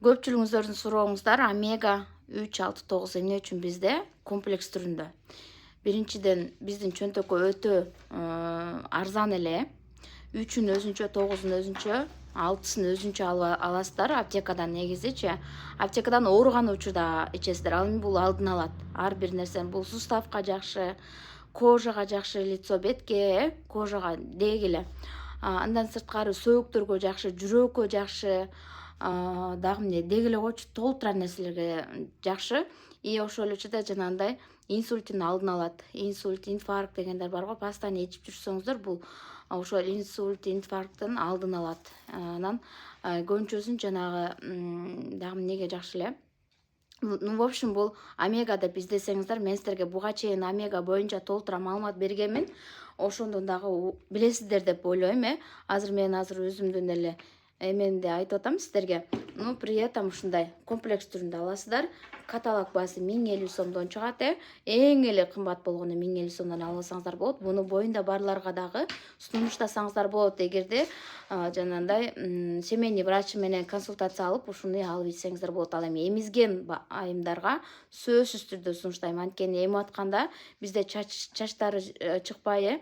Көпчүлүгүңүздөрдүн сурооңуздар омега 369 эмне үчүн бизде комплекс түрүндө. Биринчиден биздин чөнтөккө өтө арзан эле. 3-үн өзүнчө, 9-ун өзүнчө, 6-сын өзүнчө аласыздар аптекадан негизичи. Аптекадан ооруган учурда ичесиздер. Ал эми бул алдын алат. Ар бир нерсени бул суставка жакшы, кожага жакшы, лицо бетке, кожага дегиле. Андан сырткары сөөктөргө жакшы, жүрөккө жакшы, дагы эмне дегиле койчу толтурар нерселерге жакшы. И ошол эле учурда жанагындай инсульттин алдын алат. Инсульт, инфаркт дегендер бар го. Постоянно ичип жүрсөңүздөр, бул ошол инсульт, инфаркттын алдын алат. Анан көбүнчөсүн жанагы дагы эмнеге жакшы эле. Ну, в общем, бул омега деп издесеңиздер, мен силерге буга чейин омега боюнча толтура маалымат бергенмин. Ошондон дагы билесиздер деп ойлойм, мен өзүмдүн эле эмемди айтып атам сиздерге. Ну, при этом ушундай комплекс түрүндө аласыздар. Каталог баасы 1050 сомдон чыгат, эң эле кымбат болгону 1050 сомдон алсаңыздар болот. Буну боюнда барларга дагы сунуштасаңыздар болот. Эгерде жанагындай семейный врач менен консультация алып, ушуну алып ичсеңиздер болот. Ал эми эмизген айымдарга сөзсүз түрдө сунуштайм. Анткени эмип атканда бизде чачтары чыкпай,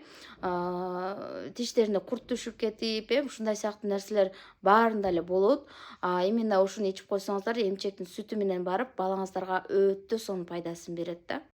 тиштерине курт түшүп кетип, ушундай сыяктуу нерселер баарында эле болот. Именно ушуну ичип койсоңуздар, эмчектин сүтү менен барып балаңыздарга өтө сонун пайдасын берет да.